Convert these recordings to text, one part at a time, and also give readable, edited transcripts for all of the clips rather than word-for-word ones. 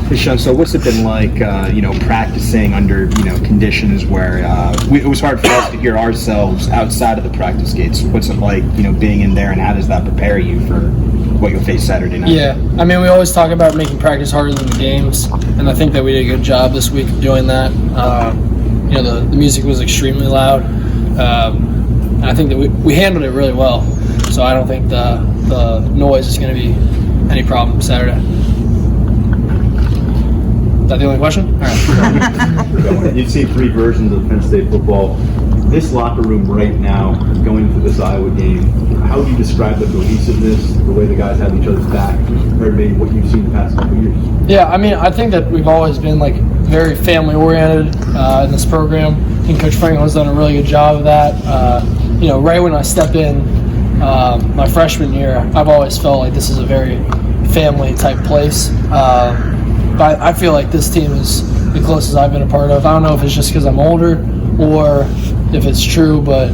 Hey, Sean, so what's it been like, practicing under, conditions where it was hard for us to hear ourselves outside of the practice gates? What's it like, being in there, and how does that prepare you for what you'll face Saturday night? Yeah, I mean, we always talk about making practice harder than the games, and I think that we did a good job this week of doing that. The music was extremely loud, and I think that we handled it really well, so I don't think the noise is going to be any problem Saturday. Is that the only question? All right. You've seen three versions of Penn State football. This locker room right now, going into this Iowa game, how would you describe the cohesiveness, the way the guys have each other's back, compared to maybe what you've seen the past couple of years? Yeah, I mean, I think that we've always been very family-oriented in this program. I think Coach Franklin's done a really good job of that. Right when I stepped in my freshman year, I've always felt like this is a very family-type place. But I feel like this team is the closest I've been a part of. I don't know if it's just because I'm older or if it's true, but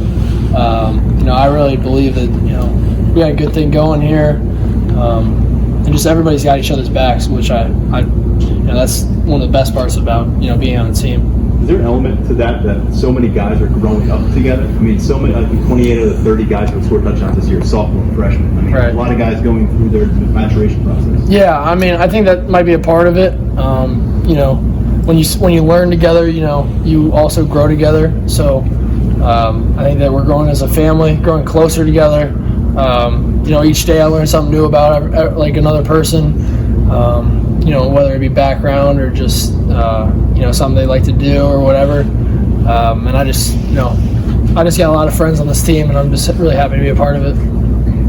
I really believe that we got a good thing going here, and just everybody's got each other's backs, which that's one of the best parts about being on the team. Is there an element to that so many guys are growing up together? I mean, so many, 28 of the 30 guys who scored touchdowns this year, sophomore and freshman. I mean, right. A lot of guys going through their maturation process. Yeah, I mean, I think that might be a part of it. When you learn together, you also grow together. So I think that we're growing as a family, growing closer together. Each day I learn something new about another person. Whether it be background or just something they like to do or whatever. And I just got a lot of friends on this team, and I'm just really happy to be a part of it.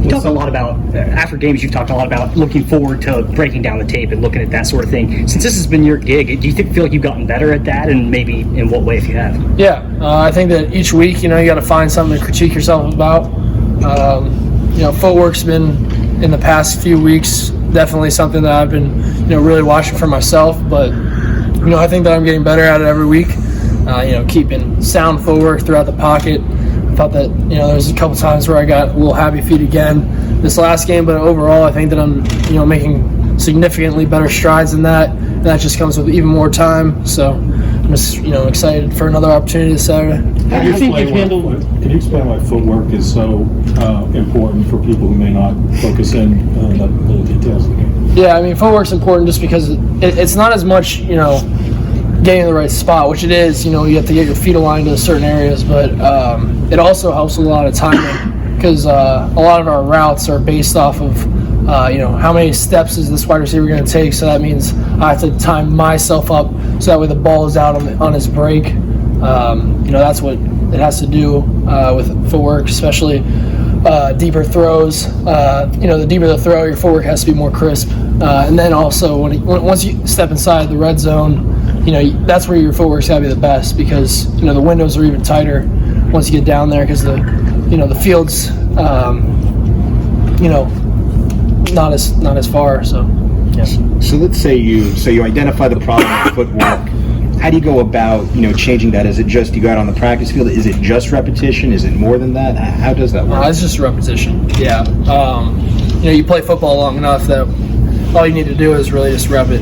You talked a lot about, after games, you've talked a lot about looking forward to breaking down the tape and looking at that sort of thing. Since this has been your gig, do you feel like you've gotten better at that, and maybe in what way if you have? Yeah, I think that each week, you got to find something to critique yourself about. Footwork's been, in the past few weeks, definitely something that I've been, really watching for myself. But, I think that I'm getting better at it every week. Keeping sound footwork throughout the pocket. I thought that, there was a couple times where I got a little happy feet again this last game. But overall, I think that I'm, making significantly better strides in that. And that just comes with even more time. So I'm just, excited for another opportunity this Saturday. Can you explain why footwork is so important for people who may not focus in on the little details of the game? Yeah, I mean, footwork's important just because it's not as much, getting in the right spot, which it is. You have to get your feet aligned to certain areas, but it also helps with a lot of timing because a lot of our routes are based off of, how many steps is this wide receiver going to take. So that means I have to time myself up so that way the ball is out on his break. That's what it has to do with footwork, especially deeper throws. The deeper the throw, your footwork has to be more crisp. And then also, once you step inside the red zone, that's where your footwork's got to be the best because, the windows are even tighter once you get down there because the field's, not as far. So, yeah. So let's say you identify the problem with footwork. How do you go about, changing that? Is it just you go out on the practice field? Is it just repetition? Is it more than that? How does that work? It's just repetition. Yeah. You play football long enough that all you need to do is really just rep it,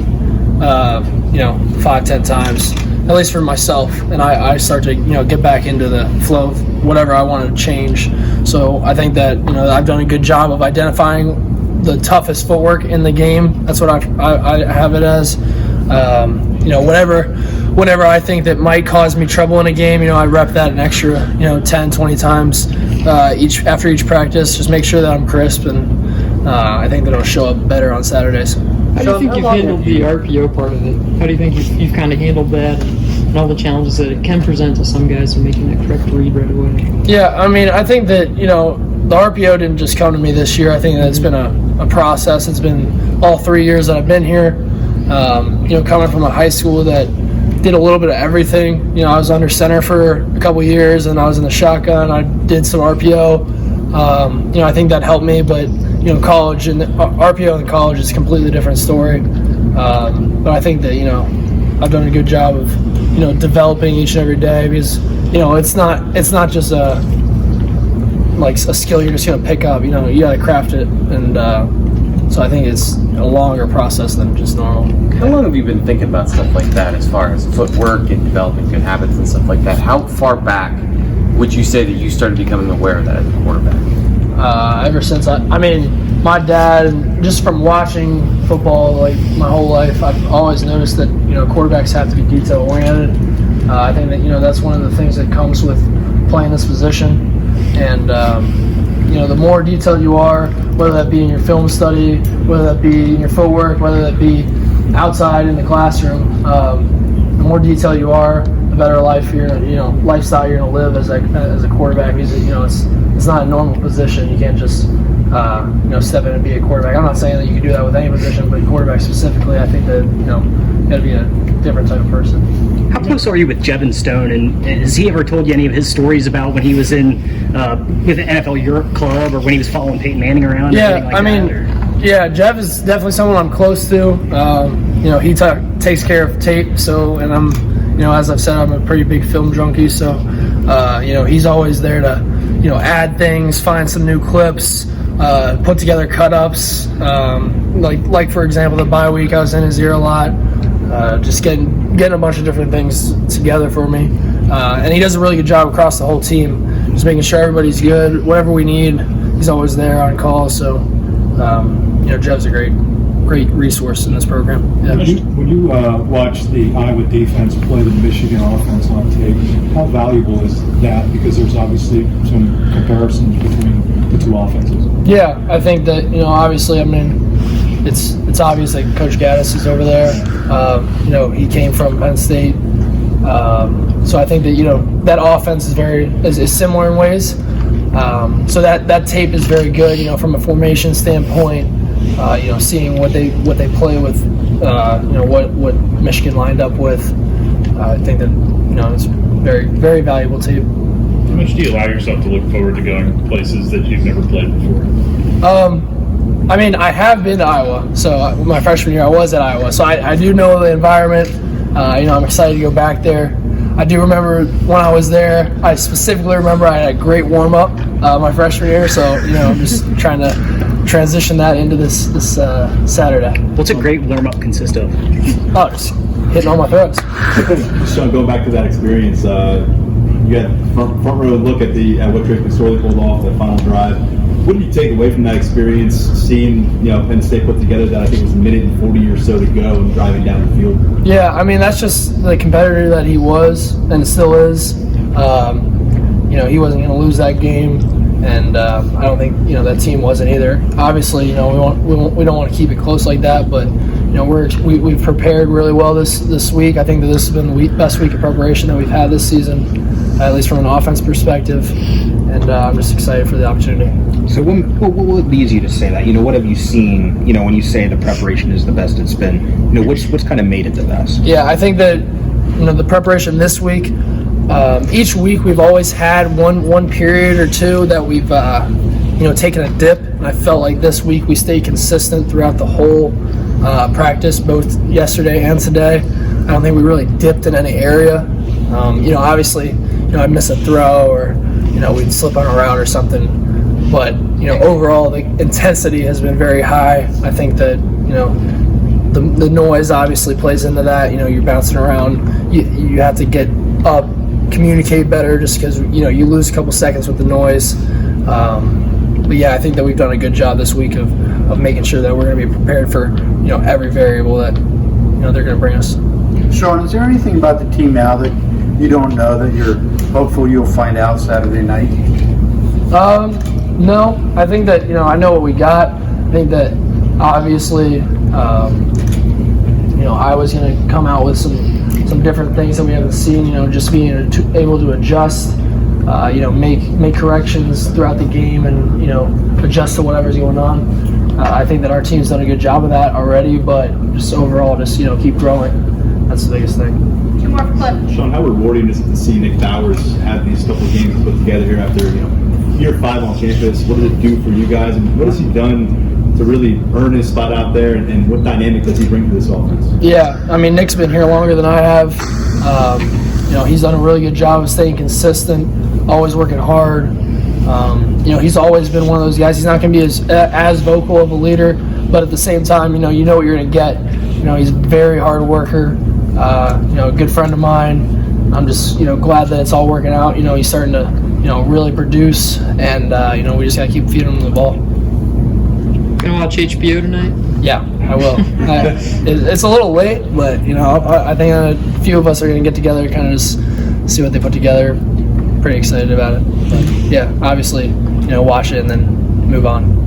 5-10 times, at least for myself. And I start to, get back into the flow of whatever I want to change. So I think that, I've done a good job of identifying the toughest footwork in the game. That's what I have it as. Whatever I think that might cause me trouble in a game, I rep that an extra, 10, 20 times after each practice. Just make sure that I'm crisp, and I think that it'll show up better on Saturdays. How do you think you've handled the RPO part of it? How do you think you've kind of handled that and all the challenges that it can present to some guys in making that correct read right away? Yeah, I mean, I think that, the RPO didn't just come to me this year. I think that it's been a process. It's been all 3 years that I've been here. Coming from a high school that did a little bit of everything. I was under center for a couple years, and I was in the shotgun. I did some RPO. I think that helped me, but college and RPO in college is a completely different story. But I think that I've done a good job of developing each and every day because it's not just a skill you're just gonna pick up. You gotta craft it, and So I think it's a longer process than just normal. How long have you been thinking about stuff like that as far as footwork and developing good habits and stuff like that? How far back would you say that you started becoming aware of that as a quarterback? Ever since my dad, just from watching football like my whole life, I've always noticed that quarterbacks have to be detail oriented. I think that that's one of the things that comes with playing this position, and the more detailed you are, whether that be in your film study, whether that be in your footwork, whether that be outside in the classroom, the more detailed you are, the better lifestyle you're going to live as a quarterback. Because it's not a normal position. You can't just step in and be a quarterback. I'm not saying that you can do that with any position, but quarterback specifically, I think that you got to be a different type of person. How close are you with Jevin Stone, and has he ever told you any of his stories about when he was in with the NFL Europe club, or when he was following Peyton Manning around? Yeah, Jeff is definitely someone I'm close to. He takes care of tape, so, and I'm, as I've said, I'm a pretty big film junkie, so, he's always there to, add things, find some new clips, put together cut-ups. Like for example, the bye week, I was in his ear a lot, just getting a bunch of different things together for me. And he does a really good job across the whole team, just making sure everybody's good. Whatever we need, he's always there on call, so, Jeff's a great resource in this program. Yeah. When you watch the Iowa defense play the Michigan offense on tape, how valuable is that? Because there's obviously some comparisons between the two offenses. Yeah, I think that, obviously, it's obvious that Coach Gaddis is over there. He came from Penn State. So I think that, that offense is similar in ways. So that tape is very good, from a formation standpoint. Seeing what they play with, what Michigan lined up with. I think that it's very, very valuable tape. How much do you allow yourself to look forward to going places that you've never played before? I have been to Iowa. So my freshman year, I was at Iowa. So I do know the environment. I'm excited to go back there. I do remember when I was there, I specifically remember I had a great warm-up my freshman year. So, I'm just trying to transition that into this Saturday. What's a great warm-up consist of? Oh, just hitting all my throws. Sean, going back to that experience, you had front row look at what Drake McSorley pulled off that final drive. What did you take away from that experience, seeing Penn State put together that I think was a minute and 40 or so to go and driving down the field? Yeah, that's just the competitor that he was and still is. He wasn't going to lose that game, and I don't think that team wasn't either. Obviously, we don't want to keep it close like that, but we've prepared really well this week. I think that this has been the best week of preparation that we've had this season, at least from an offense perspective, and I'm just excited for the opportunity. So what leads you to say that? What have you seen, when you say the preparation is the best it's been? What's kind of made it the best? Yeah, I think that, the preparation this week, each week we've always had one period or two that we've, taken a dip. And I felt like this week we stayed consistent throughout the whole practice, both yesterday and today. I don't think we really dipped in any area. Obviously, I'd miss a throw or, we'd slip on a route or something. But, overall, the intensity has been very high. I think that, the noise obviously plays into that. You're bouncing around. You have to get up, communicate better just because, you lose a couple seconds with the noise. But, yeah, I think that we've done a good job this week of making sure that we're going to be prepared for, every variable that, they're going to bring us. Sean, is there anything about the team now that you don't know that you're hopeful you'll find out Saturday night? No, I think that, I know what we got. I think that obviously, I was going to come out with some different things that we haven't seen, just being able to adjust, make corrections throughout the game and, adjust to whatever's going on. I think that our team's done a good job of that already, but just overall, keep growing. That's the biggest thing. Two more for Cliff. Sean, how rewarding is it to see Nick Bowers have these couple of games put together here after, year 5 on campus? What does it do for you guys, and what has he done to really earn his spot out there, and what dynamic does he bring to this offense? Yeah, Nick's been here longer than I have. He's done a really good job of staying consistent, always working hard. He's always been one of those guys. He's not going to be as vocal of a leader, but at the same time, you know what you're going to get. You know, he's a very hard worker. You know, a good friend of mine. I'm just, you know, glad that it's all working out. You know, he's starting to, you know, really produce, and you know, we just got to keep feeding him the ball. Gonna watch HBO tonight? Yeah, I will. It's a little late, but you know, I think a few of us are going to get together, kind of just see what they put together. Pretty excited about it. But yeah, obviously, you know, watch it and then move on.